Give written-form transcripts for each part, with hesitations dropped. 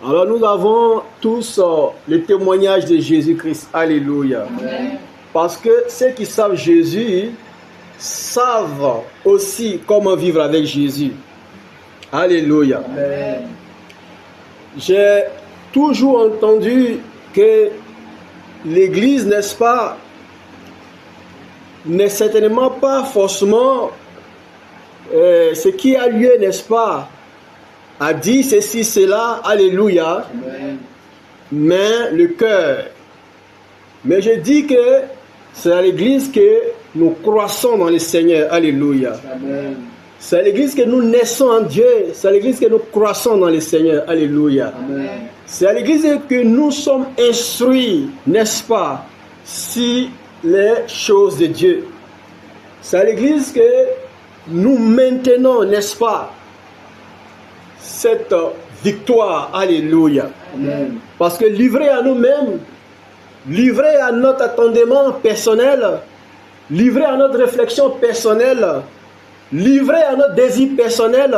Alors nous avons tous le témoignage de Jésus-Christ. Alléluia. Amen. Parce que ceux qui savent Jésus savent aussi comment vivre avec Jésus. Alléluia. Amen. J'ai toujours entendu que l'Église, n'est-ce pas, n'est certainement pas forcément ce qui a lieu, n'est-ce pas, a dit ceci, cela, alléluia, Amen. mais le cœur. Mais je dis que c'est à l'Église que nous croissons dans le Seigneur, alléluia. Amen. C'est à l'Église que nous naissons en Dieu, c'est à l'Église que nous croissons dans le Seigneur, alléluia. Amen. C'est à l'Église que nous sommes instruits, n'est-ce pas, sur les choses de Dieu. C'est à l'Église que nous maintenons, n'est-ce pas, cette victoire, alléluia. Amen. Parce que livré à nous-mêmes, livré à notre attendement personnel, livré à notre réflexion personnelle, livré à notre désir personnel,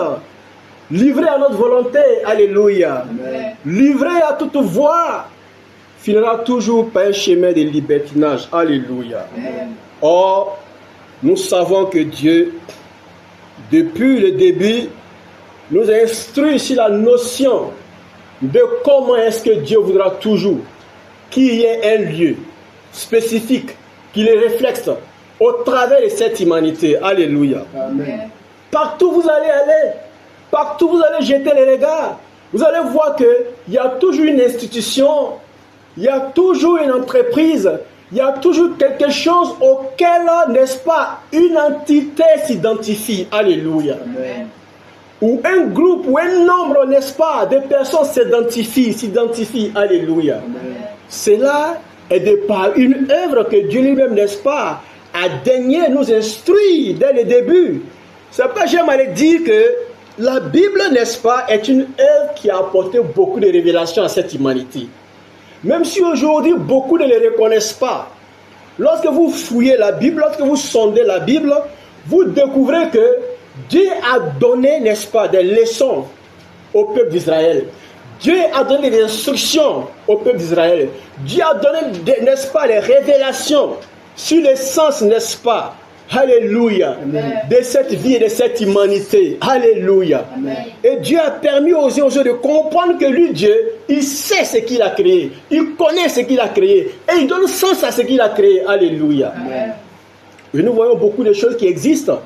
livré à notre volonté, alléluia, Amen. livré à toute voie, finira toujours par un chemin de libertinage, alléluia. Amen. Or, nous savons que Dieu, depuis le début, nous a instruit sur la notion de comment est-ce que Dieu voudra toujours qu'il y ait un lieu spécifique qui le reflète au travers de cette humanité. Alléluia. Amen. Partout où vous allez aller, partout où vous allez jeter les regards, vous allez voir qu'il y a toujours une institution, il y a toujours une entreprise, il y a toujours quelque chose auquel, n'est-ce pas, une entité s'identifie. Alléluia. Amen. Ou un groupe ou un nombre, n'est-ce pas, de personnes s'identifient. Alléluia. Amen. Cela est de par une œuvre que Dieu lui-même, n'est-ce pas, a daigné nous instruire dès le début. C'est pas, j'aime aller dire que la Bible, n'est-ce pas, est une œuvre qui a apporté beaucoup de révélations à cette humanité. Même si aujourd'hui, beaucoup ne le reconnaissent pas. Lorsque vous fouillez la Bible, lorsque vous sondez la Bible, vous découvrez que Dieu a donné, n'est-ce pas, des leçons au peuple d'Israël. Dieu a donné des instructions au peuple d'Israël. Dieu a donné, n'est-ce pas, des révélations sur l'essence, n'est-ce pas, alléluia, Amen. de cette vie et de cette humanité. Alléluia. Amen. Et Dieu a permis aux gens de comprendre que lui, Dieu, il sait ce qu'il a créé. Il connaît ce qu'il a créé. Et il donne sens à ce qu'il a créé. Alléluia. Amen. Et nous voyons beaucoup de choses qui existent.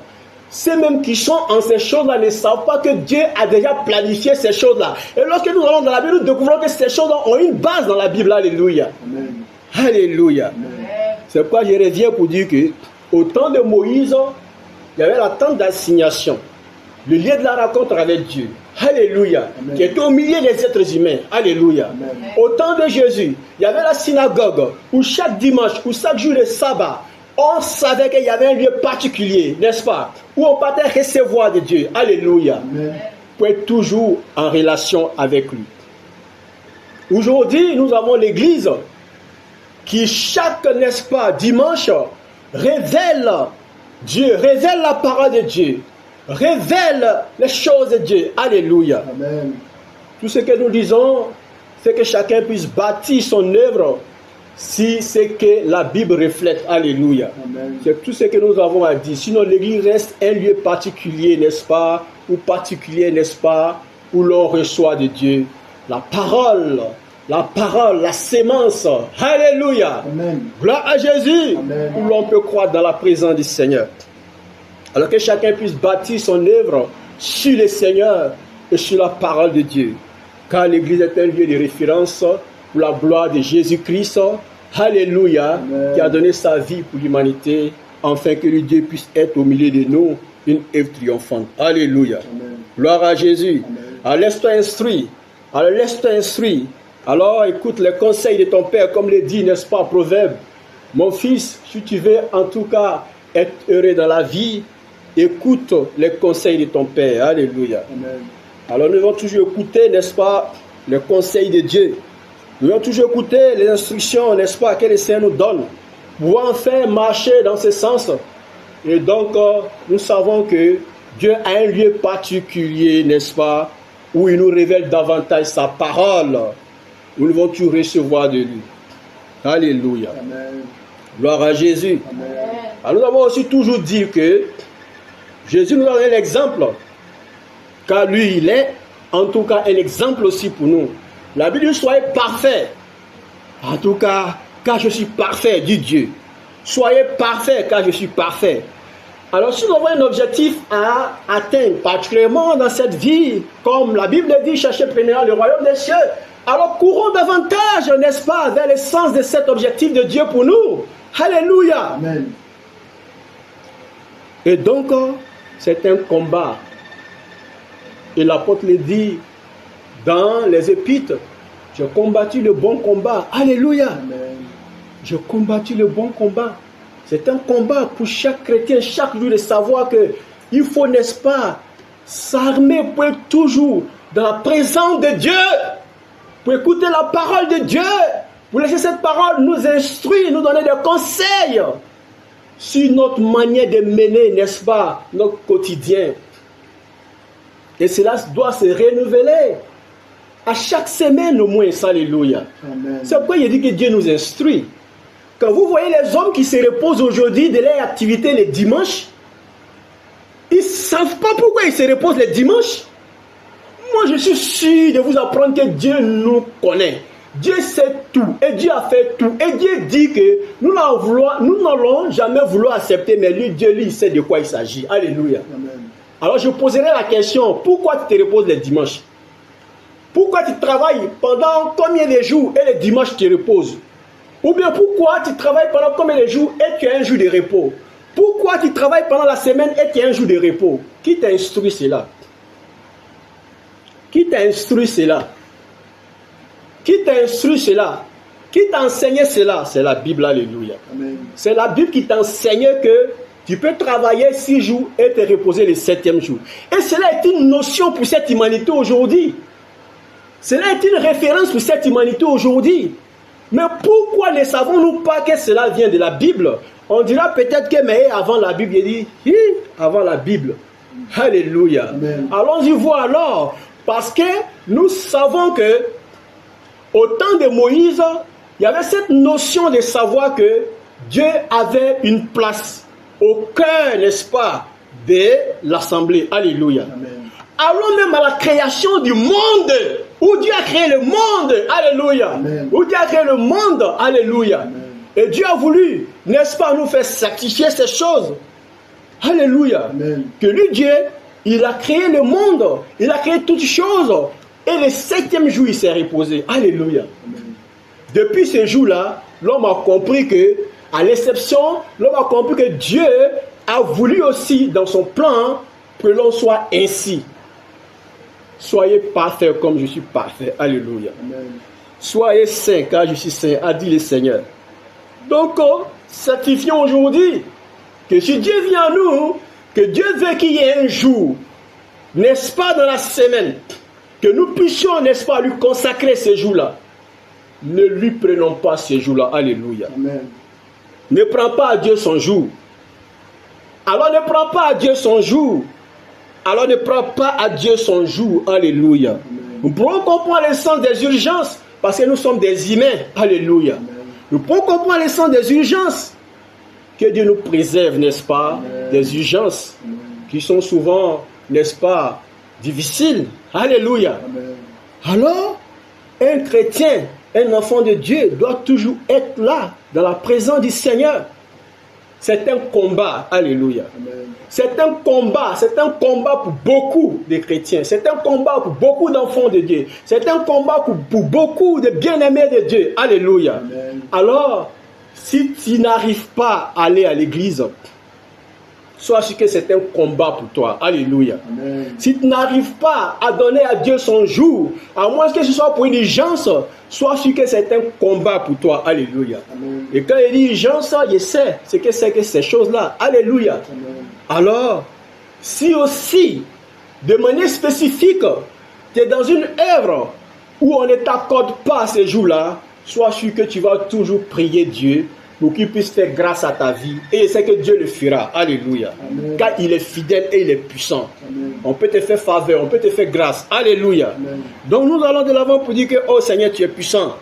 Ceux mêmes qui sont en ces choses-là ne savent pas que Dieu a déjà planifié ces choses-là. Et lorsque nous allons dans la Bible, nous découvrons que ces choses-là ont une base dans la Bible. Alléluia. Amen. Alléluia. Amen. C'est pourquoi je reviens pour dire que au temps de Moïse, il y avait la tente d'assignation, le lieu de la rencontre avec Dieu. Alléluia. Amen. Qui était au milieu des êtres humains. Alléluia. Amen. Au temps de Jésus, il y avait la synagogue où chaque dimanche, ou chaque jour de sabbat, on savait qu'il y avait un lieu particulier, n'est-ce pas, où on partait recevoir de Dieu. Alléluia. Amen. Pour être toujours en relation avec lui. Aujourd'hui, nous avons l'Église qui chaque, n'est-ce pas, dimanche, révèle Dieu, révèle la parole de Dieu, révèle les choses de Dieu. Alléluia. Amen. Tout ce que nous disons, c'est que chacun puisse bâtir son œuvre si c'est que la Bible reflète. Alléluia. Amen. C'est tout ce que nous avons à dire. Sinon, l'Église reste un lieu particulier, n'est-ce pas, ou particulier, n'est-ce pas, où l'on reçoit de Dieu la parole, la sémence. Alléluia. Amen. Gloire à Jésus, Amen. où l'on peut croire dans la présence du Seigneur. Alors que chacun puisse bâtir son œuvre sur le Seigneur et sur la parole de Dieu. Car l'Église est un lieu de référence pour la gloire de Jésus-Christ. Alléluia. Amen. Qui a donné sa vie pour l'humanité, afin que le Dieu puisse être au milieu de nous une œuvre triomphante. Alléluia. Amen. Gloire à Jésus. Amen. Alors laisse-toi instruire. Alors laisse-toi instruire. Alors écoute les conseils de ton Père, comme le dit, n'est-ce pas, Proverbe. Mon fils, si tu veux en tout cas être heureux dans la vie, écoute les conseils de ton Père. Alléluia. Amen. Alors nous devons toujours écouter, n'est-ce pas, les conseils de Dieu. Nous devons toujours écouter les instructions, n'est-ce pas, que le Seigneur nous donne, pour enfin marcher dans ce sens. Et donc, nous savons que Dieu a un lieu particulier, n'est-ce pas, où il nous révèle davantage sa parole, où nous devons tout recevoir de lui. Alléluia. Amen. Gloire à Jésus. Amen. Alors nous avons aussi toujours dit que Jésus nous donne l'exemple, car lui, il est en tout cas un exemple aussi pour nous. La Bible dit, soyez parfaits. En tout cas, car je suis parfait, dit Dieu. Soyez parfaits, car je suis parfait. Alors si nous avons un objectif à atteindre, particulièrement dans cette vie, comme la Bible dit, cherchez premièrement le royaume des cieux, alors courons davantage, n'est-ce pas, vers le sens de cet objectif de Dieu pour nous. Alléluia. Amen. Et donc, c'est un combat. Et l'apôtre le dit dans les épîtres, j'ai combattu le bon combat. Alléluia. Amen. J'ai combattu le bon combat. C'est un combat pour chaque chrétien, chaque jour, de savoir que il faut, n'est-ce pas, s'armer pour être toujours dans la présence de Dieu, pour écouter la parole de Dieu, pour laisser cette parole nous instruire, nous donner des conseils sur notre manière de mener, n'est-ce pas, notre quotidien. Et cela doit se renouveler à chaque semaine au moins. Alléluia. Amen. C'est pourquoi il dit que Dieu nous instruit. Quand vous voyez les hommes qui se reposent aujourd'hui de leur activité les dimanches, ils ne savent pas pourquoi ils se reposent les dimanches. Moi, je suis sûr de vous apprendre que Dieu nous connaît. Dieu sait tout et Dieu a fait tout. Et Dieu dit que nous n'allons jamais vouloir accepter, mais lui, Dieu, lui, il sait de quoi il s'agit. Alléluia. Amen. Alors, je poserai la question, pourquoi tu te reposes les dimanches? Pourquoi tu travailles pendant combien de jours et les dimanches tu te reposes? Ou bien pourquoi tu travailles pendant combien de jours et tu as un jour de repos? Pourquoi tu travailles pendant la semaine et tu as un jour de repos? Qui t'a instruit cela? Qui t'a instruit cela? Qui t'a instruit cela? Qui t'a enseigné cela? C'est la Bible, alléluia. Amen. C'est la Bible qui t'enseigne que tu peux travailler 6 jours et te reposer le 7e jour. Et cela est une notion pour cette humanité aujourd'hui. Cela est une référence pour cette humanité aujourd'hui. Mais pourquoi ne savons-nous pas que cela vient de la Bible? On dira peut-être que mais avant la Bible, il dit avant la Bible. Alléluia. Amen. Allons-y voir alors. Parce que nous savons que au temps de Moïse, il y avait cette notion de savoir que Dieu avait une place au cœur, n'est-ce pas, de l'assemblée. Alléluia. Amen. Allons même à la création du monde, où Dieu a créé le monde. Alléluia. Amen. Où Dieu a créé le monde. Alléluia. Amen. Et Dieu a voulu, n'est-ce pas, nous faire sacrifier ces choses. Alléluia. Amen. Que lui, Dieu, il a créé le monde, il a créé toutes choses. Et le 7e jour, il s'est reposé. Alléluia. Amen. Depuis ce jour-là, l'homme a compris que, à l'exception, l'homme a compris que Dieu a voulu aussi, dans son plan, que l'on soit ainsi. Soyez parfaits comme je suis parfait. Alléluia. Amen. Soyez saints, car je suis saint, a dit le Seigneur. Donc, certifions aujourd'hui que si Dieu vient à nous, que Dieu veut qu'il y ait un jour, n'est-ce pas, dans la semaine, que nous puissions, n'est-ce pas, lui consacrer ces jours-là. Ne lui prenons pas ces jours-là. Alléluia. Amen. Ne prends pas à Dieu son jour. Alors ne prends pas à Dieu son jour. Alors ne prends pas à Dieu son jour. Alléluia. Amen. Nous pouvons comprendre le sens des urgences parce que nous sommes des humains. Alléluia. Amen. Nous pouvons comprendre le sens des urgences. Que Dieu nous préserve, n'est-ce pas, Amen. des urgences Amen. qui sont souvent, n'est-ce pas, difficiles. Alléluia. Amen. Alors, un chrétien, un enfant de Dieu doit toujours être là, dans la présence du Seigneur. C'est un combat. Alléluia. Amen. C'est un combat pour beaucoup de chrétiens. C'est un combat pour beaucoup d'enfants de Dieu. C'est un combat pour beaucoup de bien-aimés de Dieu. Alléluia. Amen. Alors, si tu n'arrives pas à aller à l'église, sois sûr que c'est un combat pour toi. Alléluia. Amen. Si tu n'arrives pas à donner à Dieu son jour, à moins que ce soit pour une urgence, sois sûr que c'est un combat pour toi. Alléluia. Amen. Et quand il dit urgence, il sait ce que c'est que ces choses-là. Alléluia. Amen. Alors, si aussi, de manière spécifique, tu es dans une œuvre où on ne t'accorde pas ces jours-là, sois sûr que tu vas toujours prier Dieu pour qu'il puisse faire grâce à ta vie. Et je sais que Dieu le fera. Alléluia. Amen. Car il est fidèle et il est puissant. Amen. On peut te faire faveur, on peut te faire grâce. Alléluia. Amen. Donc nous allons de l'avant pour dire que, oh Seigneur, tu es puissant.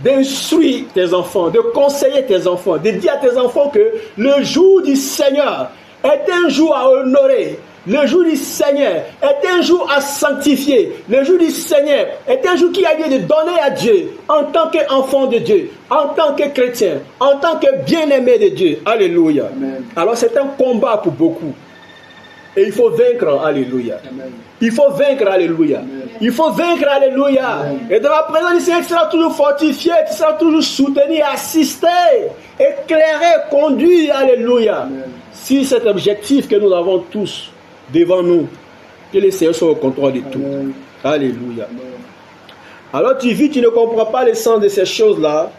D'instruire tes enfants, de conseiller tes enfants, de dire à tes enfants que le jour du Seigneur est un jour à honorer. Le jour du Seigneur est un jour à sanctifier. Le jour du Seigneur est un jour qui a lieu de donner à Dieu en tant qu'enfant de Dieu, en tant que chrétien, en tant que bien-aimé de Dieu. Alléluia. Amen. Alors c'est un combat pour beaucoup. Et il faut vaincre. Alléluia. Amen. Il faut vaincre. Alléluia. Amen. Il faut vaincre. Alléluia. Amen. Et dans la présence du Seigneur, tu seras toujours fortifié, tu seras toujours soutenu, assisté, éclairé, conduit. Alléluia. Amen. Si cet objectif que nous avons tous devant nous, que le Seigneur soit au contrôle de tout. Amen. Alléluia. Amen. Alors tu vis, tu ne comprends pas le sens de ces choses-là.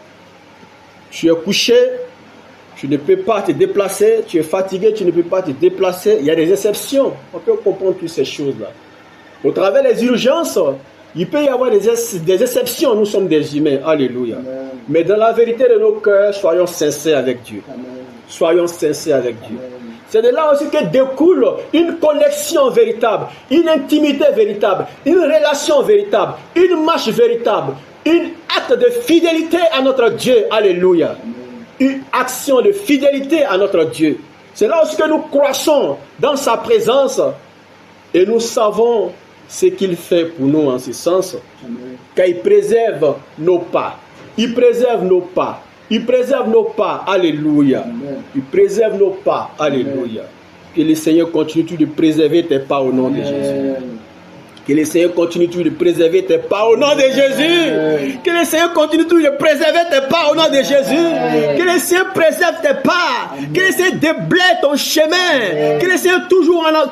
Tu es couché, tu ne peux pas te déplacer. Tu es fatigué, tu ne peux pas te déplacer. Il y a des exceptions. On peut comprendre toutes ces choses-là. Au travers des urgences, il peut y avoir des exceptions. Nous sommes des humains. Alléluia. Amen. Mais dans la vérité de nos cœurs, soyons sincères avec Dieu. Amen. Soyons sincères avec Dieu. Amen. C'est de là aussi que découle une connexion véritable, une intimité véritable, une relation véritable, une marche véritable, une acte de fidélité à notre Dieu. Alléluia. Une action de fidélité à notre Dieu. C'est là aussi que nous croissons dans sa présence et nous savons ce qu'il fait pour nous en ce sens. Car il préserve nos pas. Il préserve nos pas. Il préserve nos pas. Alléluia. Amen. Il préserve nos pas. Alléluia. Que le Seigneur continue de préserver tes pas au nom de Jésus. Que le Seigneur continue de préserver tes pas au nom de Jésus. Que le Seigneur continue de préserver tes pas au nom de Jésus. Que le Seigneur préserve tes pas. Que le Seigneur déblaye ton chemin. Que le Seigneur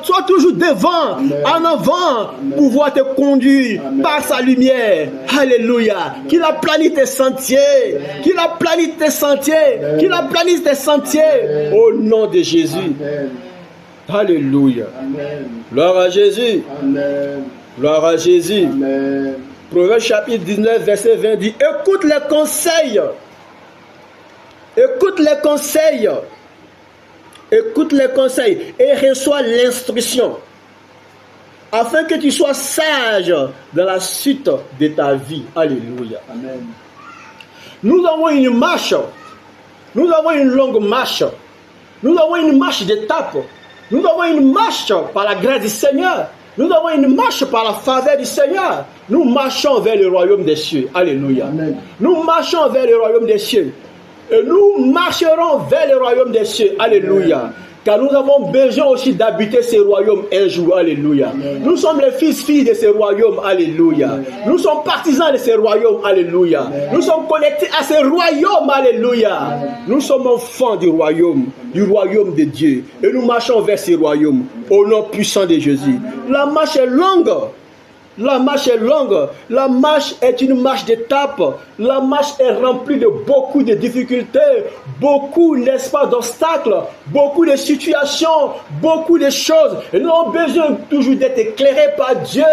soit toujours devant, en avant, pour pouvoir te conduire par sa lumière. Alléluia. Qu'il aplanisse tes sentiers. Qu'il aplanisse tes sentiers. Qu'il aplanisse tes sentiers. Au nom de Jésus. Alléluia. Gloire à Jésus. Amen. Gloire à Jésus. Amen. Proverbe chapitre 19, verset 20 dit, écoute les conseils. Écoute les conseils. Écoute les conseils et reçois l'instruction. Afin que tu sois sage dans la suite de ta vie. Alléluia. Amen. Nous avons une marche. Nous avons une longue marche. Nous avons une marche d'étape. Nous avons une marche par la grâce du Seigneur. Nous avons une marche par la faveur du Seigneur. Nous marchons vers le royaume des cieux. Alléluia. Amen. Nous marchons vers le royaume des cieux. Et nous marcherons vers le royaume des cieux. Alléluia. Amen. Car nous avons besoin aussi d'habiter ce royaume un jour. Alléluia. Amen. Nous sommes les filles de ce royaume. Alléluia. Amen. Nous sommes partisans de ce royaume. Alléluia. Amen. Nous sommes connectés à ce royaume. Alléluia. Amen. Nous sommes enfants du royaume de Dieu. Et nous marchons vers ce royaume au nom puissant de Jésus. La marche est longue. La marche est longue. La marche est une marche d'étape. La marche est remplie de beaucoup de difficultés, beaucoup, n'est-ce pas, d'obstacles, beaucoup de situations, beaucoup de choses. Et nous avons besoin toujours d'être éclairés par Dieu,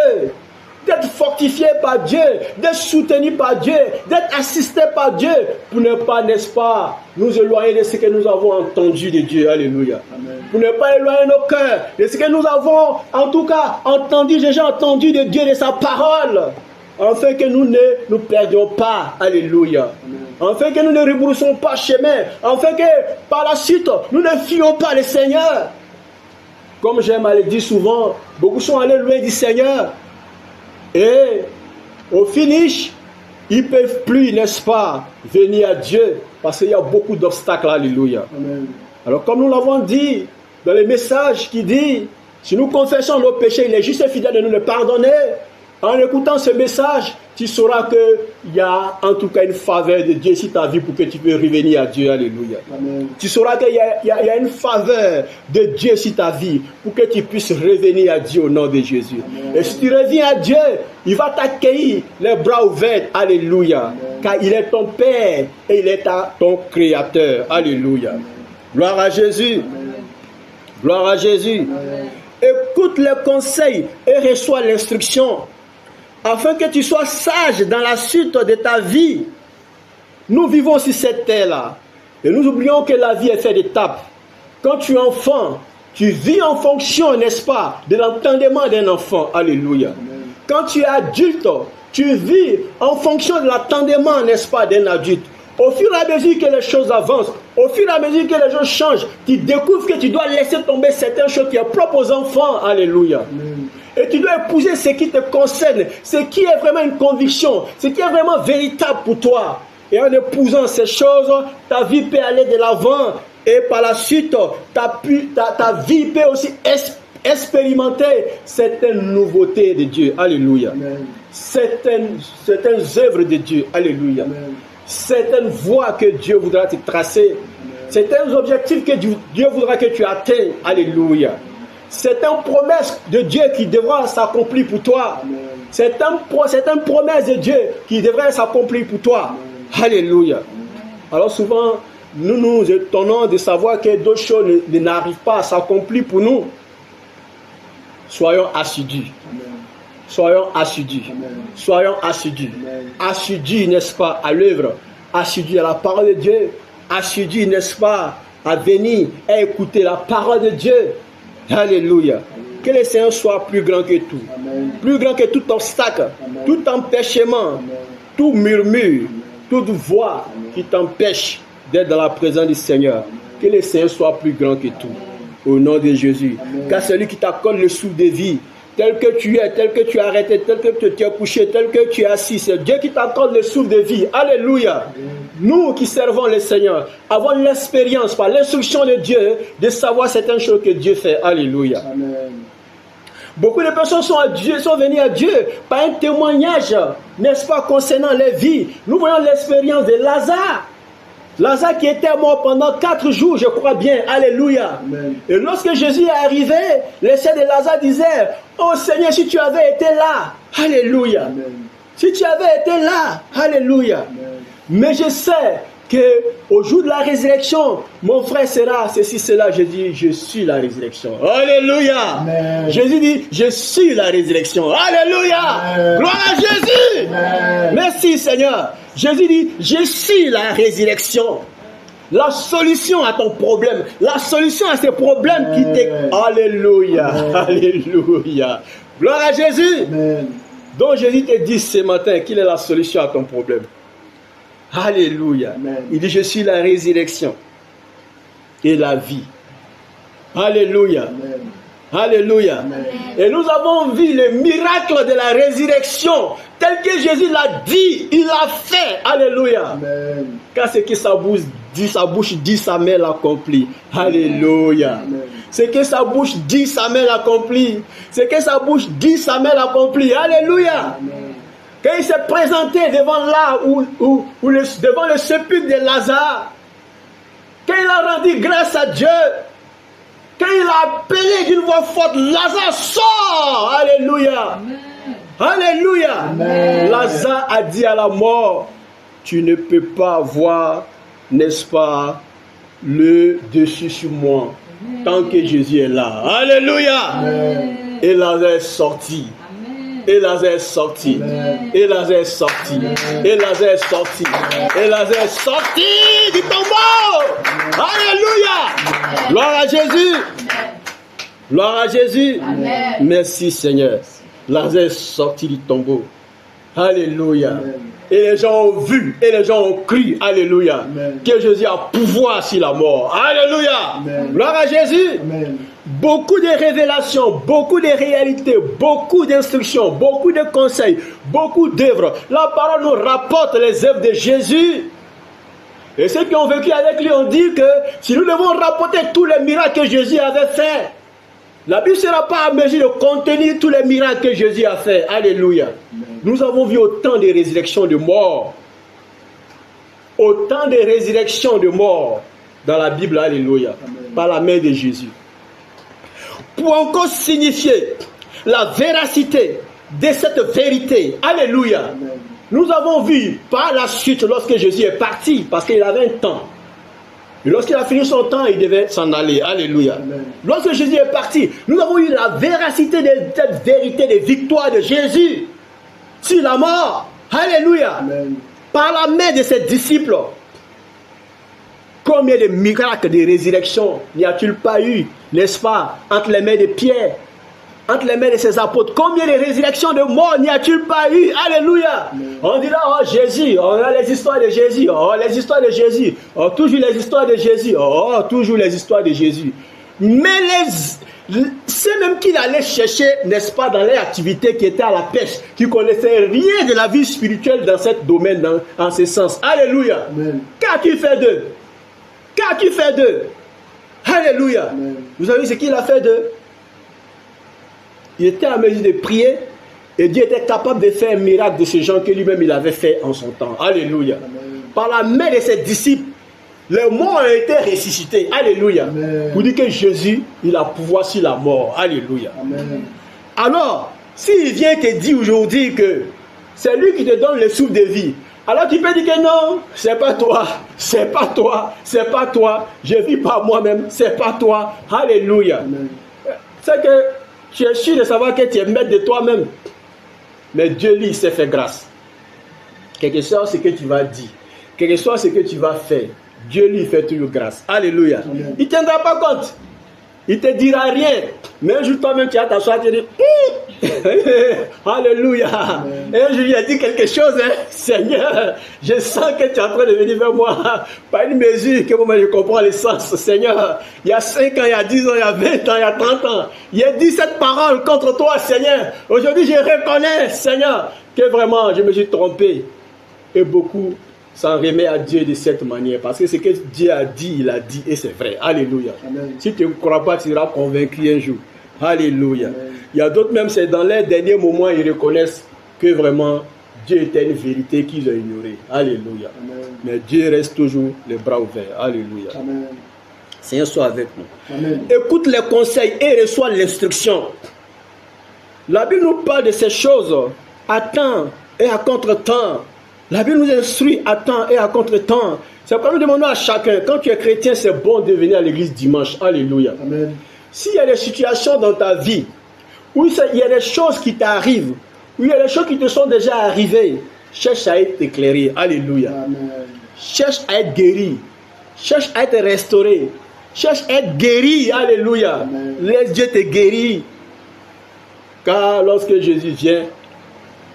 d'être fortifiés par Dieu, d'être soutenus par Dieu, d'être assistés par Dieu, pour ne pas, n'est-ce pas, nous éloigner de ce que nous avons entendu de Dieu. Alléluia. Amen. Pour ne pas éloigner nos cœurs de ce que nous avons, en tout cas, entendu, déjà entendu de Dieu, de sa parole, afin que nous ne nous perdions pas. Alléluia. Amen. Afin que nous ne rebroussons pas chemin, afin que par la suite, nous ne fuyons pas le Seigneur. Comme j'aime à le dire souvent, beaucoup sont allés loin du Seigneur. Et au finish, ils ne peuvent plus, n'est-ce pas, venir à Dieu parce qu'il y a beaucoup d'obstacles. Alléluia. Amen. Alors comme nous l'avons dit dans le message qui dit, si nous confessons nos péchés, il est juste et fidèle de nous les pardonner. En écoutant ce message, tu sauras qu'il y a en tout cas une faveur de Dieu sur ta vie pour que tu puisses revenir à Dieu. Alléluia. Amen. Tu sauras qu'il y a une faveur de Dieu sur ta vie pour que tu puisses revenir à Dieu au nom de Jésus. Amen. Et si tu reviens à Dieu, il va t'accueillir les bras ouverts. Alléluia. Amen. Car il est ton Père et il est ton Créateur. Alléluia. Amen. Gloire à Jésus. Amen. Gloire à Jésus. Amen. Écoute les conseils et reçois l'instruction, afin que tu sois sage dans la suite de ta vie. Nous vivons sur cette terre-là. Et nous oublions que la vie est faite d'étapes. Quand tu es enfant, tu vis en fonction, n'est-ce pas, de l'entendement d'un enfant. Alléluia. Amen. Quand tu es adulte, tu vis en fonction de l'entendement, n'est-ce pas, d'un adulte. Au fur et à mesure que les choses avancent, au fur et à mesure que les choses changent, tu découvres que tu dois laisser tomber certaines choses qui sont propres aux enfants. Alléluia. Amen. Et tu dois épouser ce qui te concerne, ce qui est vraiment une conviction, ce qui est vraiment véritable pour toi. Et en épousant ces choses, ta vie peut aller de l'avant. Et par la suite, ta vie peut aussi expérimenter certaines nouveautés de Dieu. Alléluia. Amen. Certaines œuvres de Dieu. Alléluia. Amen. Certaines voies que Dieu voudra te tracer. Amen. Certains objectifs que Dieu voudra que tu atteignes. Alléluia. Certaines promesses de Dieu qui devront s'accomplir pour toi. Amen. Certaines promesses de Dieu qui devraient s'accomplir pour toi. Amen. Alléluia. Amen. Alors souvent, nous nous étonnons de savoir que d'autres choses n'arrivent pas à s'accomplir pour nous. Soyons assidus. Amen. Soyons assidus. Amen. Soyons assidus. Amen. Assidus, n'est-ce pas, à l'œuvre. Assidus à la parole de Dieu. Assidus, n'est-ce pas, à venir et écouter la parole de Dieu. Alléluia. Amen. Que le Seigneur soit plus grand que tout. Amen. Plus grand que tout obstacle, Amen. Tout empêchement, Amen. Tout murmure, Amen. Toute voix qui t'empêche d'être dans la présence du Seigneur. Que le Seigneur soit plus grand que tout. Au nom de Jésus. Amen. Car celui qui t'accorde le souffle de vie, tel que tu es, tel que tu es arrêté, tel que tu es couché, tel que tu es assis, c'est Dieu qui t'accorde le souffle de vie. Alléluia. Amen. Nous qui servons le Seigneur, avons l'expérience par l'instruction de Dieu de savoir certaines choses que Dieu fait. Alléluia. Amen. Beaucoup de personnes sont venues à Dieu par un témoignage, n'est-ce pas, concernant les vies. Nous voyons l'expérience de Lazare. Lazare qui était mort pendant 4 jours, je crois bien. Alléluia. Amen. Et lorsque Jésus est arrivé, les sœurs de Lazare disaient, oh Seigneur, si tu avais été là. Alléluia. Amen. Si tu avais été là. Alléluia. Amen. Mais je sais qu'au jour de la résurrection, mon frère sera ceci, cela. Je dis, je suis la résurrection. Alléluia. Amen. Jésus dit, je suis la résurrection. Alléluia. Amen. Gloire à Jésus. Amen. Merci Seigneur. Jésus dit, je suis la résurrection. La solution à ton problème. La solution à ces problèmes qui t'est... Alléluia. Amen. Alléluia. Gloire à Jésus. Amen. Donc Jésus te dit ce matin qu'il est la solution à ton problème. Alléluia. Amen. Il dit, je suis la résurrection et la vie. Alléluia. Amen. Alléluia. Amen. Et nous avons vu le miracle de la résurrection tel que Jésus l'a dit, il l'a fait. Alléluia. Amen. Car ce que sa bouche dit, sa main l'accomplit. Alléluia. Amen. Ce que sa bouche dit, sa main l'accomplit. Ce que sa bouche dit, sa main l'accomplit. Alléluia. Amen. Quand il s'est présenté devant devant le sépulcre de Lazare, quand il a rendu grâce à Dieu, quand il a appelé d'une voix forte, Lazare sort. Alléluia. Amen. Alléluia. Amen. Lazare a dit à la mort, tu ne peux pas voir, n'est-ce pas, le dessus sur moi, tant que Jésus est là. Alléluia. Amen. Et Lazare est sorti. Et Lazare est sorti. Amen. Et Lazare est sorti. Amen. Et Lazare est sorti. Amen. Et Lazare est sorti du tombeau. Amen. Alléluia. Amen. Gloire à Jésus. Amen. Gloire à Jésus. Amen. Merci Seigneur. Lazare est sorti du tombeau. Alléluia. Amen. Et les gens ont vu, et les gens ont crié, alléluia, Amen. Que Jésus a pouvoir sur la mort. Alléluia. Amen. Gloire à Jésus. Amen. Beaucoup de révélations, beaucoup de réalités, beaucoup d'instructions, beaucoup de conseils, beaucoup d'œuvres. La parole nous rapporte les œuvres de Jésus. Et ceux qui ont vécu avec lui ont dit que si nous devons rapporter tous les miracles que Jésus avait fait, la Bible ne sera pas à mesure de contenir tous les miracles que Jésus a fait. Alléluia. Amen. Nous avons vu autant de résurrections de morts. Autant de résurrections de morts dans la Bible. Alléluia. Amen. Par la main de Jésus. Pour encore signifier la véracité de cette vérité. Alléluia. Amen. Nous avons vu par la suite lorsque Jésus est parti, parce qu'il avait un temps. Et lorsqu'il a fini son temps, il devait s'en aller. Alléluia. Amen. Lorsque Jésus est parti, nous avons eu la véracité de cette vérité de victoire de Jésus sur la mort. Alléluia. Amen. Par la main de ses disciples. Combien de miracles de résurrection n'y a-t-il pas eu, n'est-ce pas, entre les mains de Pierre, entre les mains de ses apôtres? Combien de résurrections de morts n'y a-t-il pas eu? Alléluia. On dira, oh Jésus, on a les histoires de Jésus, oh les histoires de Jésus, oh toujours les histoires de Jésus, oh toujours les histoires de Jésus. Mais c'est même qu'il allait chercher, n'est-ce pas, dans les activités qui étaient à la pêche, qui ne connaissaient rien de la vie spirituelle dans ce domaine, en ce sens. Alléluia. Qu'as-tu fait d'eux? Qu'as-tu fait d'eux? Alléluia. Amen. Vous savez ce qu'il a fait d'eux? Il était en mesure de prier et Dieu était capable de faire un miracle de ces gens que lui-même il avait fait en son temps. Alléluia. Amen. Par la main de ses disciples, les morts ont été ressuscités. Alléluia. Amen. Vous dites que Jésus, il a pouvoir sur la mort. Alléluia. Amen. Alors, s'il vient te dire aujourd'hui que c'est lui qui te donne le souffle de vie, alors tu peux dire que non, c'est pas toi, c'est pas toi, c'est pas toi, je vis par moi-même, c'est pas toi. Alléluia. Amen. C'est que tu es sûr de savoir que tu es maître de toi-même. Mais Dieu, lui, il s'est fait grâce. Quel que soit ce que tu vas dire, quel que soit ce que tu vas faire, Dieu lui fait toujours grâce. Alléluia. Amen. Il ne tiendra pas compte. Il ne te dira rien. Mais un jour, toi-même, tu vas t'asseoir et te dire Alléluia. Amen. Et un jour, il a dit quelque chose. Seigneur, je sens que tu es en train de venir vers moi. Par une mesure que moi, je comprends le sens. Seigneur, il y a 5 ans, il y a 10 ans, il y a 20 ans, il y a 30 ans. Il a dit cette parole contre toi, Seigneur. Aujourd'hui, je reconnais, Seigneur, que vraiment, je me suis trompé. Et beaucoup s'en remet à Dieu de cette manière. Parce que ce que Dieu a dit, il a dit. Et c'est vrai. Alléluia. Amen. Si tu ne crois pas, tu seras convaincu un jour. Alléluia. Amen. Il y a d'autres même, c'est dans les derniers moments, ils reconnaissent que vraiment, Dieu était une vérité qu'ils ont ignorée. Alléluia. Amen. Mais Dieu reste toujours les bras ouverts. Alléluia. Amen. Seigneur, sois avec nous. Amen. Écoute les conseils et reçois l'instruction. La Bible nous parle de ces choses à temps et à contre-temps. La Bible nous instruit à temps et à contre-temps. C'est pourquoi nous demandons à chacun, quand tu es chrétien, c'est bon de venir à l'église dimanche. Alléluia. Amen. S'il y a des situations dans ta vie, où il y a des choses qui t'arrivent, où il y a des choses qui te sont déjà arrivées, cherche à être éclairé. Alléluia. Amen. Cherche à être guéri. Cherche à être restauré. Cherche à être guéri. Alléluia. Amen. Laisse Dieu te guérir. Car lorsque Jésus vient,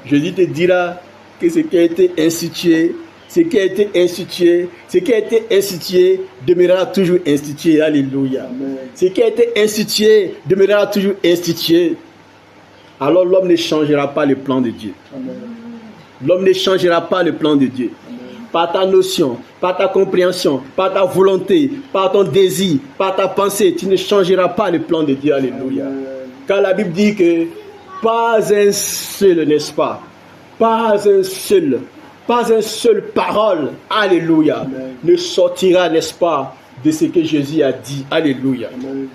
Jésus te dira que ce qui a été institué, ce qui a été institué, ce qui a été institué demeurera toujours institué. Alléluia. Amen. Ce qui a été institué demeurera toujours institué. Alors l'homme ne changera pas le plan de Dieu. Amen. L'homme ne changera pas le plan de Dieu. Amen. Par ta notion, par ta compréhension, par ta volonté, par ton désir, par ta pensée, tu ne changeras pas le plan de Dieu. Alléluia. Amen. Car la Bible dit que pas un seul, n'est-ce pas? Pas un seul parole, alléluia, amen, ne sortira, n'est-ce pas, de ce que Jésus a dit, alléluia. Amen.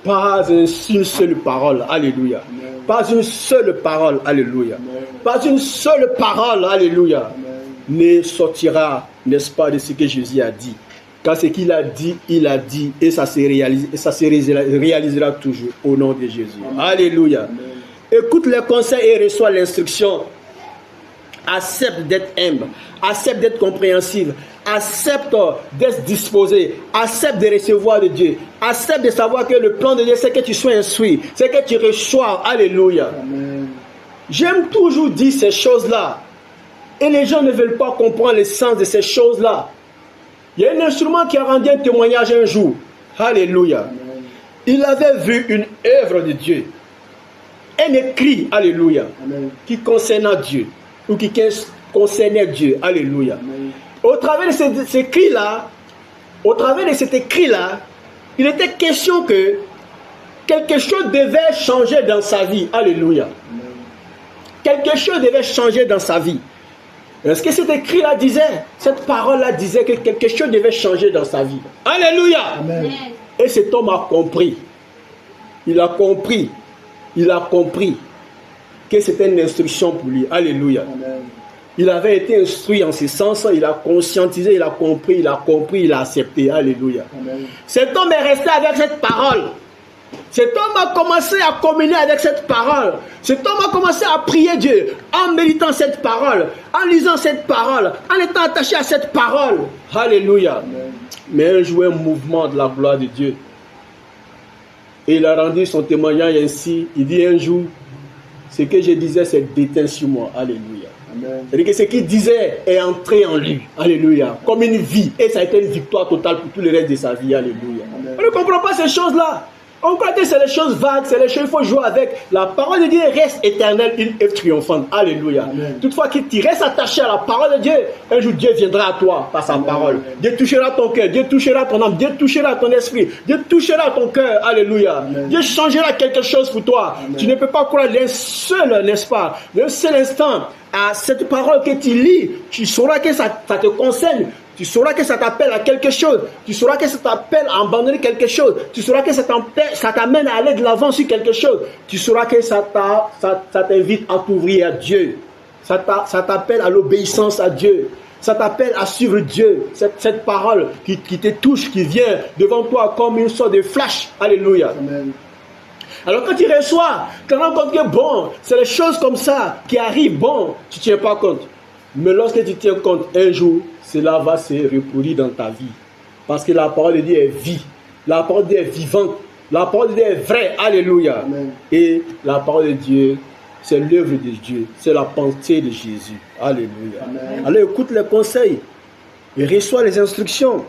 Pas une seule parole, alléluia. Amen. Pas une seule parole, alléluia. Amen. Pas une seule parole, alléluia, amen, ne sortira, n'est-ce pas, de ce que Jésus a dit. Car ce qu'il a dit, il a dit, et ça se réalisera toujours au nom de Jésus. Amen. Alléluia. Amen. Écoute les conseils et reçois l'instruction. Accepte d'être humble, accepte d'être compréhensive, accepte d'être disposé, accepte de recevoir de Dieu, accepte de savoir que le plan de Dieu, c'est que tu sois instruit, c'est que tu reçois. Alléluia. Amen. J'aime toujours dire ces choses-là et les gens ne veulent pas comprendre le sens de ces choses-là. Il y a un instrument qui a rendu un témoignage un jour. Alléluia. Amen. Il avait vu une œuvre de Dieu, un écrit, alléluia, amen, qui concernait Dieu. Ou qui concernait Dieu. Alléluia. Amen. Au travers de cet écrit-là, il était question que quelque chose devait changer dans sa vie. Alléluia. Amen. Quelque chose devait changer dans sa vie. Est-ce que cet écrit-là disait, cette parole-là disait que quelque chose devait changer dans sa vie? Alléluia. Amen. Et cet homme a compris. Il a compris que c'était une instruction pour lui. Alléluia. Amen. Il avait été instruit en ce sens, il a conscientisé, il a compris, il a accepté. Alléluia. Amen. Cet homme est resté avec cette parole. Cet homme a commencé à communier avec cette parole. Cet homme a commencé à prier Dieu en méditant cette parole, en lisant cette parole, en étant attaché à cette parole. Alléluia. Amen. Mais un jour, un mouvement de la gloire de Dieu. Et il a rendu son témoignage ainsi. Il dit un jour, ce que je disais, c'est déteint sur moi. Alléluia. C'est-à-dire que ce qu'il disait est entré en lui. Alléluia. Comme une vie. Et ça a été une victoire totale pour tout le reste de sa vie. Alléluia. Amen. On ne comprend pas ces choses-là. On croit que c'est les choses vagues, c'est les choses, il faut jouer avec. La parole de Dieu reste éternelle, une œuvre triomphante. Alléluia. Amen. Toutefois, que tu restes attaché à la parole de Dieu, un jour Dieu viendra à toi par sa parole. Dieu touchera ton cœur, Dieu touchera ton âme, Dieu touchera ton esprit, Dieu touchera ton cœur. Alléluia. Amen. Dieu changera quelque chose pour toi. Amen. Tu ne peux pas croire d'un seul, n'est-ce pas, d'un seul instant à cette parole que tu lis. Tu sauras que ça te concerne. Tu sauras que ça t'appelle à quelque chose. Tu sauras que ça t'appelle à abandonner quelque chose. Tu sauras que ça t'amène à aller de l'avant sur quelque chose. Tu sauras que ça t'invite à t'ouvrir à Dieu. Ça t'appelle à l'obéissance à Dieu. Ça t'appelle à suivre Dieu. Cette parole qui te touche, qui vient devant toi comme une sorte de flash. Alléluia. Amen. Alors quand tu reçois, tu te rends compte que bon, c'est les choses comme ça qui arrivent. Bon, tu ne tiens pas compte. Mais lorsque tu tiens compte, un jour, cela va se reproduire dans ta vie. Parce que la parole de Dieu est vie. La parole de Dieu est vivante. La parole de Dieu est vraie. Alléluia. Amen. Et la parole de Dieu, c'est l'œuvre de Dieu. C'est la pensée de Jésus. Alléluia. Amen. Alors écoute les conseils. Et reçois les instructions.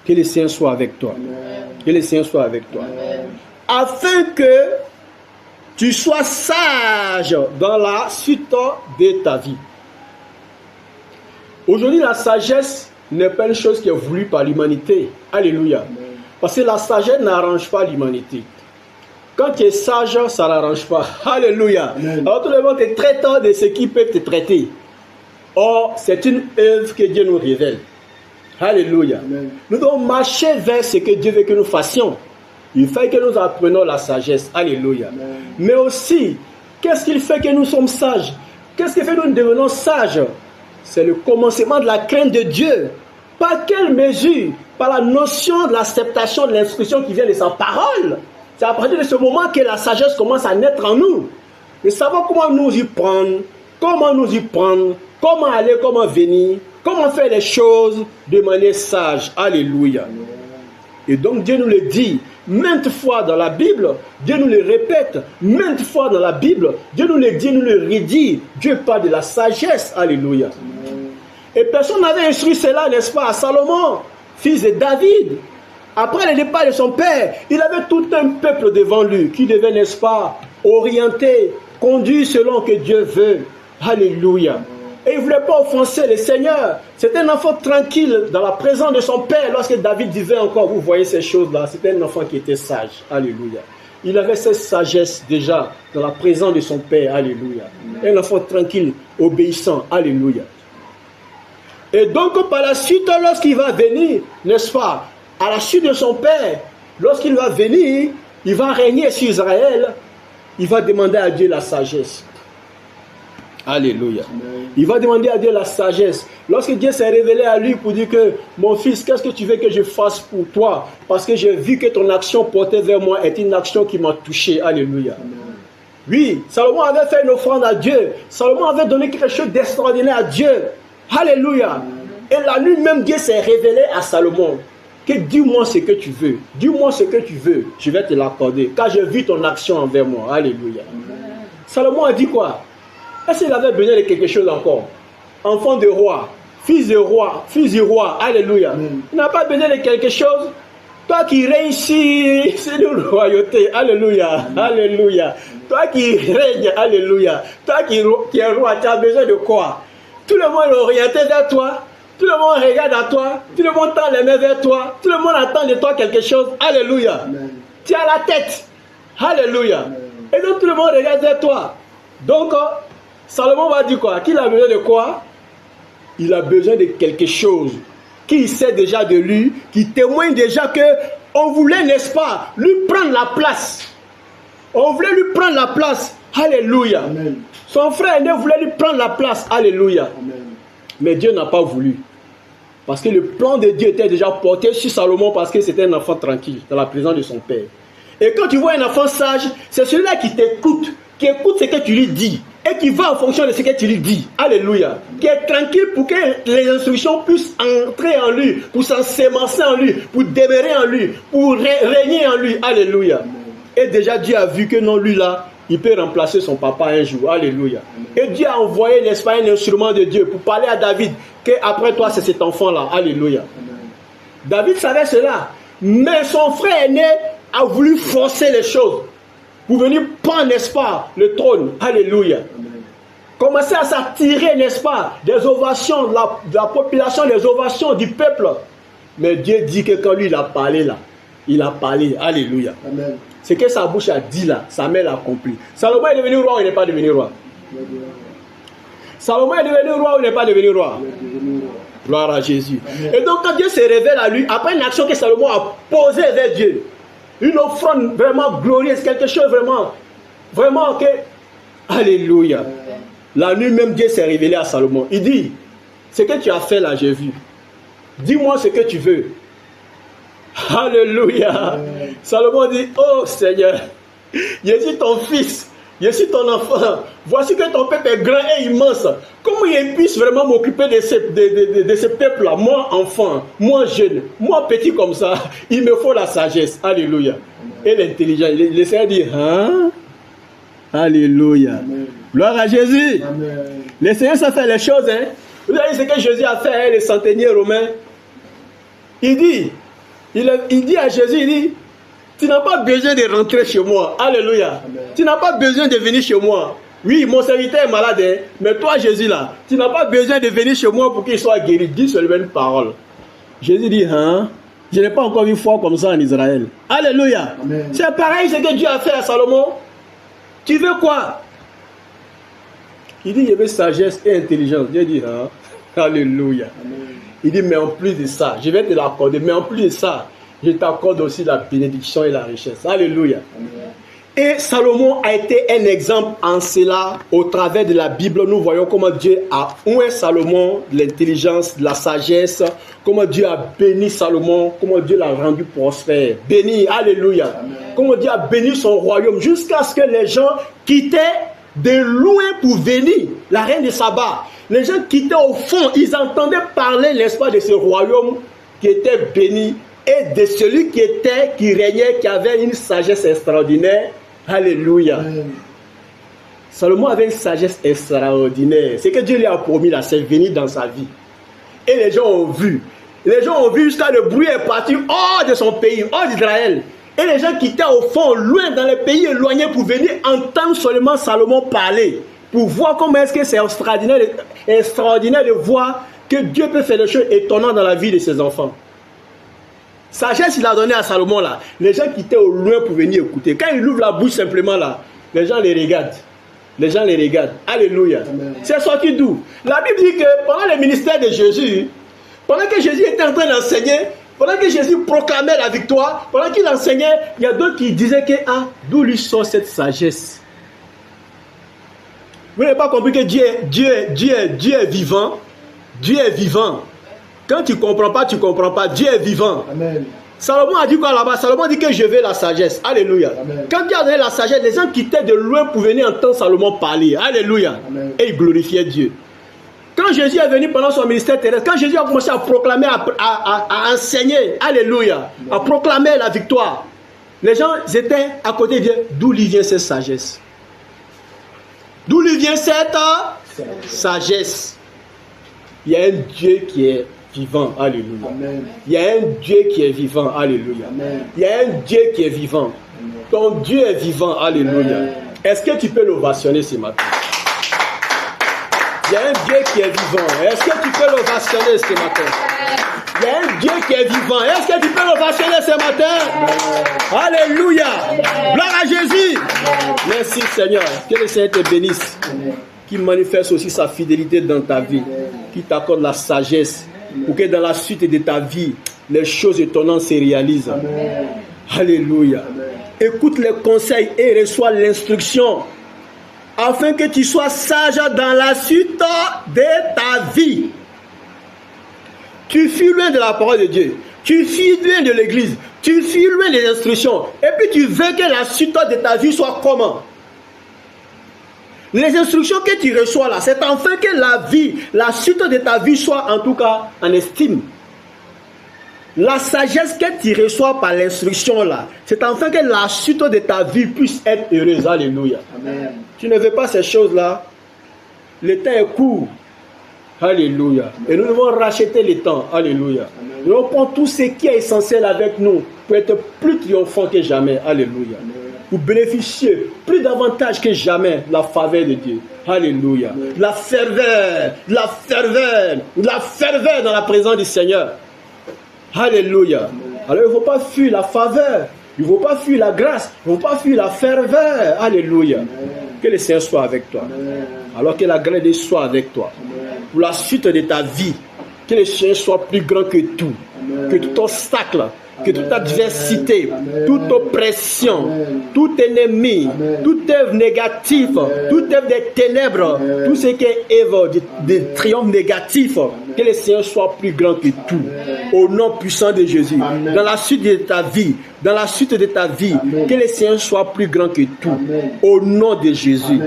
Que le Seigneur soit avec toi. Amen. Que le Seigneur soit avec toi. Amen. Afin que tu sois sage dans la suite de ta vie. Aujourd'hui, la sagesse n'est pas une chose qui est voulue par l'humanité. Alléluia. Amen. Parce que la sagesse n'arrange pas l'humanité. Quand tu es sage, ça n'arrange pas. Alléluia. Amen. Alors tout le monde est traitant de ce qui peut te traiter. Or, c'est une œuvre que Dieu nous révèle. Alléluia. Amen. Nous devons marcher vers ce que Dieu veut que nous fassions. Il fait que nous apprenions la sagesse. Alléluia. Amen. Mais aussi, qu'est-ce qu'il fait que nous sommes sages? Qu'est-ce qui fait que nous devenons sages? C'est le commencement de la crainte de Dieu. Par quelle mesure? Par la notion de l'acceptation de l'instruction qui vient de sa parole. C'est à partir de ce moment que la sagesse commence à naître en nous. Nous savons comment nous y prendre, comment aller, comment venir, comment faire les choses de manière sage. Alléluia. Et donc Dieu nous le dit maintes fois dans la Bible, Dieu nous le répète maintes fois dans la Bible, Dieu nous le dit, nous le redit. Dieu parle de la sagesse. Alléluia. Et personne n'avait instruit cela, n'est-ce pas, à Salomon, fils de David. Après le départ de son père, il avait tout un peuple devant lui qui devait, n'est-ce pas, orienter, conduire selon que Dieu veut. Alléluia. Et il ne voulait pas offenser le Seigneur. C'était un enfant tranquille dans la présence de son père. Lorsque David vivait encore, vous voyez ces choses-là, c'était un enfant qui était sage. Alléluia. Il avait cette sagesse déjà dans la présence de son père. Alléluia. Un enfant tranquille, obéissant. Alléluia. Et donc par la suite, lorsqu'il va venir, n'est-ce pas, à la suite de son père, lorsqu'il va venir, il va régner sur Israël, il va demander à Dieu la sagesse. Alléluia. Amen. Il va demander à Dieu la sagesse. Lorsque Dieu s'est révélé à lui pour dire que mon fils, qu'est-ce que tu veux que je fasse pour toi? Parce que j'ai vu que ton action portée vers moi est une action qui m'a touché. Alléluia. Amen. Oui, Salomon avait fait une offrande à Dieu. Salomon avait donné quelque chose d'extraordinaire à Dieu. Alléluia. Et la nuit même, Dieu s'est révélé à Salomon. Que dis-moi ce que tu veux. Dis-moi ce que tu veux. Je vais te l'accorder. Car j'ai vu ton action envers moi. Alléluia. Amen. Salomon a dit quoi? Est-ce qu'il avait besoin de quelque chose encore? Enfant de roi, fils du roi. Alléluia. Amen. Il n'a pas besoin de quelque chose. Toi qui règnes sur une royauté. Alléluia. Amen. Alléluia. Toi qui règnes. Alléluia. Toi qui es roi, tu as besoin de quoi? Tout le monde est orienté vers toi. Tout le monde regarde à toi. Tout le monde tend les mains vers toi. Tout le monde attend de toi quelque chose. Alléluia. Amen. Tu as la tête. Alléluia. Amen. Et donc tout le monde regarde vers toi. Donc, Salomon va dire quoi? Qu'il a besoin de quoi? Il a besoin de quelque chose qui sait déjà de lui, qui témoigne déjà que on voulait, n'est-ce pas, lui prendre la place. On voulait lui prendre la place. Alléluia. Amen. Son frère aîné voulait lui prendre la place. Alléluia. Amen. Mais Dieu n'a pas voulu. Parce que le plan de Dieu était déjà porté sur Salomon parce que c'était un enfant tranquille dans la présence de son père. Et quand tu vois un enfant sage, c'est celui-là qui t'écoute, qui écoute ce que tu lui dis. et qui va en fonction de ce que tu lui dis. Alléluia. Qui est tranquille pour que les instructions puissent entrer en lui, pour s'ensemencer en lui, pour demeurer en lui, pour régner en lui. Alléluia. Et déjà Dieu a vu que non, lui là, il peut remplacer son papa un jour. Alléluia. Et Dieu a envoyé, n'est-ce pas, un instrument de Dieu pour parler à David qu'après toi, c'est cet enfant-là. Alléluia. David savait cela. Mais son frère aîné a voulu forcer les choses pour venir prendre, n'est-ce pas, le trône. Alléluia. Commencer à s'attirer, n'est-ce pas, des ovations de la population, des ovations du peuple. Mais Dieu dit que quand lui, il a parlé là, il a parlé. Alléluia. Amen. Ce que sa bouche a dit là, sa main l'a accompli. Salomon est devenu roi ou il n'est pas devenu roi? Salomon est devenu roi ou il n'est pas devenu roi? Gloire à Jésus. Amen. Et donc quand Dieu se révèle à lui, après une action que Salomon a posée vers Dieu, une offrande vraiment glorieuse, quelque chose vraiment que... Alléluia. Amen. La nuit même, Dieu s'est révélé à Salomon. Il dit, ce que tu as fait là, j'ai vu. Dis-moi ce que tu veux. Alléluia. Amen. Salomon dit, oh Seigneur, je suis ton fils, je suis ton enfant. Voici que ton peuple est grand et immense. Comment il puisse vraiment m'occuper de ce peuple-là? Moi, enfant, moi, jeune, moi, petit comme ça, il me faut la sagesse. Alléluia. Amen. Et l'intelligence. Le Seigneur dit, hein? Alléluia. Amen. Gloire à Jésus. Amen. Le Seigneur sait faire les choses. Hein? Vous avez vu ce que Jésus a fait, hein, les centeniers romains. Il dit à Jésus, il dit, tu n'as pas besoin de rentrer chez moi. Alléluia. Amen. Tu n'as pas besoin de venir chez moi. Oui, mon serviteur est malade, hein, mais toi, Jésus, là, tu n'as pas besoin de venir chez moi pour qu'il soit guéri. Dis seulement une parole. Jésus dit, hein, je n'ai pas encore vu foi comme ça en Israël. Alléluia. Amen. C'est pareil ce que Dieu a fait à Salomon. Tu veux quoi? Il dit, je veux sagesse et intelligence. Dieu dit, hein? Alléluia. Amen. Il dit, mais en plus de ça, je vais te l'accorder, mais en plus de ça, je t'accorde aussi la bénédiction et la richesse. Alléluia. Amen. Et Salomon a été un exemple en cela. Au travers de la Bible, nous voyons comment Dieu a oint Salomon de l'intelligence, de la sagesse, comment Dieu a béni Salomon, comment Dieu l'a rendu prospère. Béni, alléluia. Amen. Comment Dieu a béni son royaume jusqu'à ce que les gens quittaient de loin pour venir. La reine de Saba. Les gens quittaient au fond, ils entendaient parler, n'est-ce pas, de ce royaume qui était béni et de celui qui régnait, qui avait une sagesse extraordinaire. Alléluia. Amen. Salomon avait une sagesse extraordinaire. Ce que Dieu lui a promis là, c'est venir dans sa vie. Et les gens ont vu. Les gens ont vu jusqu'à le bruit est parti hors de son pays, hors d'Israël. Et les gens qui étaient au fond, loin, dans les pays éloignés, pour venir entendre seulement Salomon parler. Pour voir comment est-ce que c'est extraordinaire de voir que Dieu peut faire des choses étonnantes dans la vie de ses enfants. Sagesse, il a donné à Salomon là. Les gens qui étaient au loin pour venir écouter. Quand il ouvre la bouche simplement là, les gens les regardent. Les gens les regardent. Alléluia. Amen. C'est sorti d'où? La Bible dit que pendant le ministère de Jésus, pendant que Jésus était en train d'enseigner, pendant que Jésus proclamait la victoire, pendant qu'il enseignait, il y a d'autres qui disaient que d'où lui sort cette sagesse? Vous n'avez pas compris que Dieu est vivant. Dieu est vivant. Quand tu ne comprends pas, tu ne comprends pas. Dieu est vivant. Amen. Salomon a dit quoi là-bas? Salomon dit que je veux la sagesse. Alléluia. Amen. Quand Dieu a donné la sagesse, les gens quittaient de loin pour venir entendre Salomon parler. Alléluia. Amen. Et ils glorifiaient Dieu. Quand Jésus est venu pendant son ministère terrestre, quand Jésus a commencé à proclamer, à enseigner, alléluia, à proclamer la victoire, les gens étaient à côté de Dieu. D'où lui vient cette sagesse? D'où lui vient cette sagesse? Il y a un Dieu qui est vivant, alléluia. Amen. Il y a un Dieu qui est vivant, alléluia. Amen. Il y a un Dieu qui est vivant. Amen. Ton Dieu est vivant, alléluia. Est-ce que tu peux l'ovationner ce matin? Il y a un Dieu qui est vivant. Est-ce que tu peux l'ovationner ce matin? Il y a un Dieu qui est vivant. Est-ce que tu peux l'ovationner ce matin? Alléluia. Gloire à Jésus. Merci Seigneur. Que le Seigneur te bénisse. Qui manifeste aussi sa fidélité dans ta vie. Qui t'accorde la sagesse. Pour que dans la suite de ta vie, les choses étonnantes se réalisent. Amen. Alléluia. Amen. Écoute les conseils et reçois l'instruction. Afin que tu sois sage dans la suite de ta vie. Tu fuis loin de la parole de Dieu. Tu fuis loin de l'église. Tu fuis loin des instructions. Et puis tu veux que la suite de ta vie soit comment? Les instructions que tu reçois là, c'est enfin que la vie, la suite de ta vie soit en tout cas en estime. La sagesse que tu reçois par l'instruction là, c'est enfin que la suite de ta vie puisse être heureuse. Alléluia. Amen. Tu ne veux pas ces choses-là. Le temps est court. Alléluia. Et nous devons racheter le temps. Alléluia. Amen. Nous devons prendre tout ce qui est essentiel avec nous pour être plus triomphant que jamais. Alléluia. Amen. Pour bénéficier plus davantage que jamais de la faveur de Dieu. Alléluia. Amen. La ferveur dans la présence du Seigneur. Alléluia. Alors il ne faut pas fuir la faveur. Il ne faut pas fuir la grâce. Il ne faut pas fuir la ferveur. Alléluia. Que le Seigneur soit avec toi. Alors que la grâce de Dieu soit avec toi. Pour la suite de ta vie, que le Seigneur soit plus grand que tout. Que tout obstacle, que toute adversité, toute oppression, tout ennemi, toute œuvre négative, toute œuvre des ténèbres, tout ce qui est œuvre de triomphe négatif, que le Seigneur soit plus grand que tout. Au nom puissant de Jésus. Dans la suite de ta vie, que le Seigneur soit plus grand que tout. Au nom de Jésus.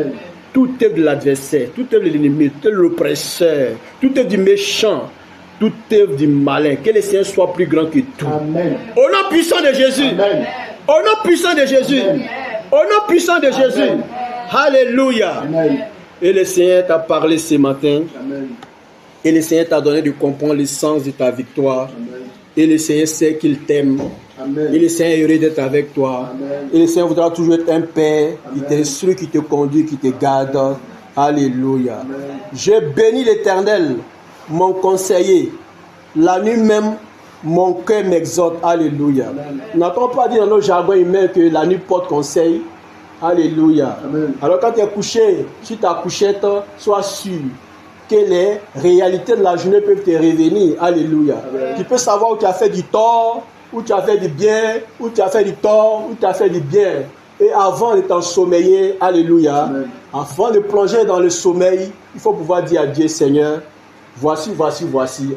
Toute œuvre de l'adversaire, toute œuvre de l'ennemi, toute œuvre de l'oppresseur, toute œuvre du méchant, toute œuvre du malin, que le Seigneur soit plus grand que tout. Amen. Au nom puissant de Jésus. Amen. Au nom puissant de Jésus. Amen. Au nom puissant de Jésus. Amen. Alléluia. Amen. Et le Seigneur t'a parlé ce matin. Amen. Et le Seigneur t'a donné de comprendre le sens de ta victoire. Amen. Et le Seigneur sait qu'il t'aime. Amen. Et le Seigneur est heureux d'être avec toi. Amen. Et le Seigneur voudra toujours être un Père qui t'instruit, qui te conduit, qui te garde. Alléluia. Amen. Je bénis l'Éternel, mon conseiller. La nuit même, mon cœur m'exhorte. Alléluia. N'entends pas dire dans nos jargons humains que la nuit porte conseil. Alléluia. Amen. Alors quand tu es couché, sur ta couchette, sois sûr que les réalités de la journée peuvent te revenir. Alléluia. Amen. Tu peux savoir où tu as fait du tort, où tu as fait du bien, où tu as fait du tort, où tu as fait du bien. Et avant de t'ensommeiller, alléluia, amen, avant de plonger dans le sommeil, il faut pouvoir dire à Dieu, Seigneur, voici,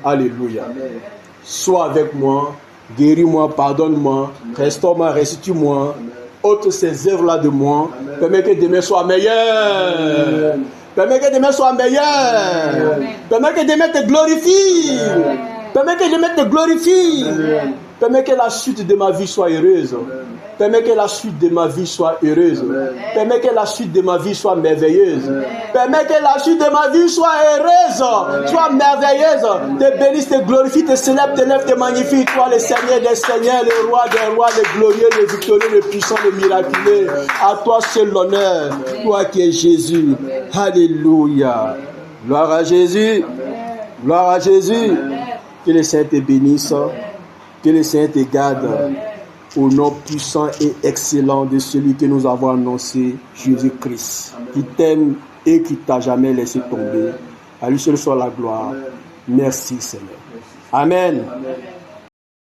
alléluia. Amen. Sois avec moi, guéris-moi, pardonne-moi, restaure-moi, restitue-moi, ôte ces œuvres-là de moi, amen, permets que demain soit meilleur. Amen. Permets que demain soit meilleur. Amen. Permets que demain te glorifie. Amen. Permets que demain te glorifie. Amen. Permets que la suite de ma vie soit heureuse. Amen. Permets que la suite de ma vie soit heureuse. Amen. Permets que la suite de ma vie soit merveilleuse. Amen. Permets que la suite de ma vie soit heureuse, amen, soit merveilleuse. Amen. Te bénisse, te glorifie, te célèbre, te lève, te magnifie. Toi, le Seigneur des Seigneurs, le Roi des Rois, le glorieux, le victorieux, le puissant, le miraculeux. Amen. À toi seul l'honneur. Amen. Toi qui es Jésus. Amen. Alléluia. Gloire à Jésus. Amen. Gloire à Jésus. Amen. Que le Seigneur te bénisse. Que le Seigneur te garde. Amen. Au nom puissant et excellent de celui que nous avons annoncé, Jésus-Christ, qui t'aime et qui t'a jamais laissé tomber. À lui seul soit la gloire. Merci Seigneur. Amen. Amen.